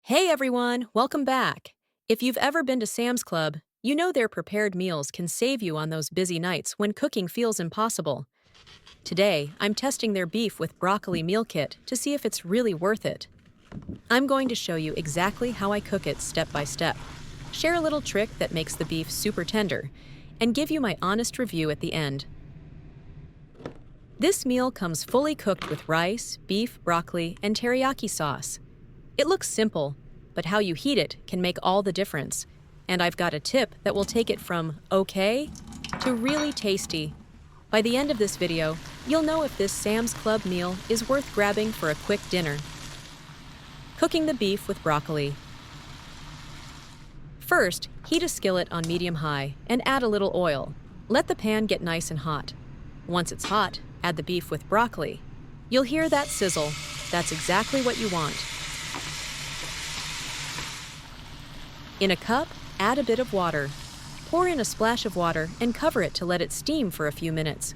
Hey everyone, welcome back. If you've ever been to Sam's Club, you know their prepared meals can save you on those busy nights when cooking feels impossible. Today, I'm testing their beef with broccoli meal kit to see if it's really worth it. I'm going to show you exactly how I cook it step by step, share a little trick that makes the beef super tender, and give you my honest review at the end. This meal comes fully cooked with rice, beef, broccoli, and teriyaki sauce. It looks simple, but how you heat it can make all the difference. And I've got a tip that will take it from okay to really tasty. By the end of this video, you'll know if this Sam's Club meal is worth grabbing for a quick dinner. Cooking the beef with broccoli. First, heat a skillet on medium-high and add a little oil. Let the pan get nice and hot. Once it's hot, add the beef with broccoli. You'll hear that sizzle. That's exactly what you want. In a cup, add a bit of water. Pour in a splash of water and cover it to let it steam for a few minutes.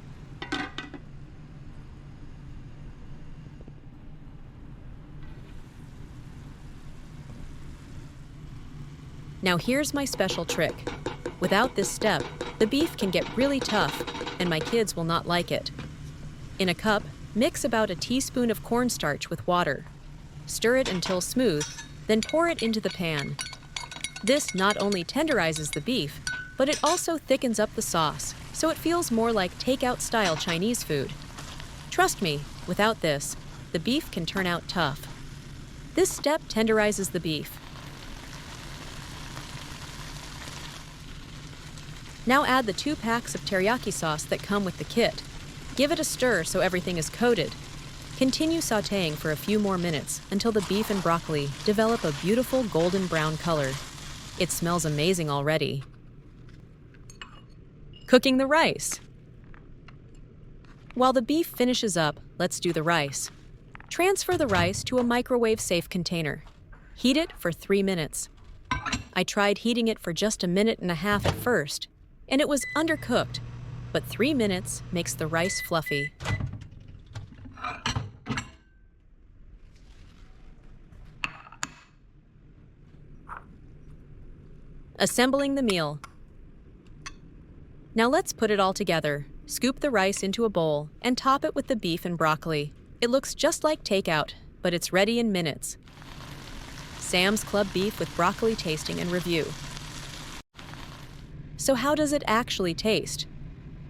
Now here's my special trick. Without this step, the beef can get really tough, and my kids will not like it. In a cup, mix about a teaspoon of cornstarch with water. Stir it until smooth, then pour it into the pan. This not only tenderizes the beef, but it also thickens up the sauce, so it feels more like takeout-style Chinese food. Trust me, without this, the beef can turn out tough. This step tenderizes the beef. Now add the 2 packs of teriyaki sauce that come with the kit. Give it a stir so everything is coated. Continue sautéing for a few more minutes until the beef and broccoli develop a beautiful golden brown color. It smells amazing already. Cooking the rice. While the beef finishes up, let's do the rice. Transfer the rice to a microwave-safe container. Heat it for 3 minutes. I tried heating it for just a minute and a half at first, and it was undercooked, but 3 minutes makes the rice fluffy. Assembling the meal. Now let's put it all together. Scoop the rice into a bowl and top it with the beef and broccoli. It looks just like takeout, but it's ready in minutes. Sam's Club beef with broccoli tasting and review. So how does it actually taste?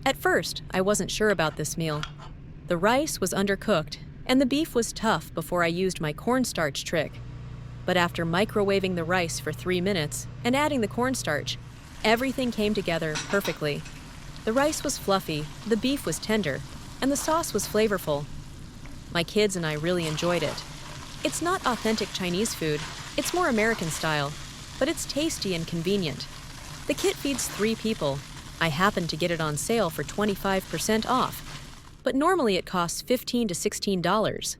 At first, I wasn't sure about this meal. The rice was undercooked, and the beef was tough before I used my cornstarch trick. But after microwaving the rice for 3 minutes and adding the cornstarch, everything came together perfectly. The rice was fluffy, the beef was tender, and the sauce was flavorful. My kids and I really enjoyed it. It's not authentic Chinese food, it's more American style, but it's tasty and convenient. The kit feeds 3 people. I happened to get it on sale for 25% off, but normally it costs $15 to $16.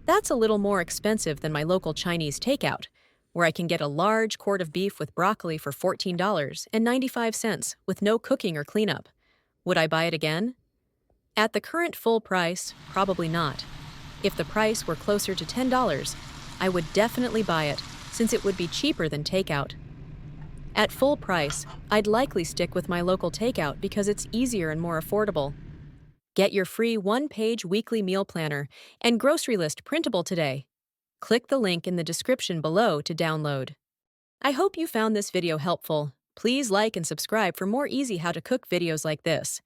That's a little more expensive than my local Chinese takeout, where I can get a large quart of beef with broccoli for $14.95 with no cooking or cleanup. Would I buy it again? At the current full price, probably not. If the price were closer to $10, I would definitely buy it, since it would be cheaper than takeout. At full price, I'd likely stick with my local takeout because it's easier and more affordable. Get your free 1-page weekly meal planner and grocery list printable today. Click the link in the description below to download. I hope you found this video helpful. Please like and subscribe for more easy how to cook videos like this.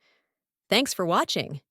Thanks for watching.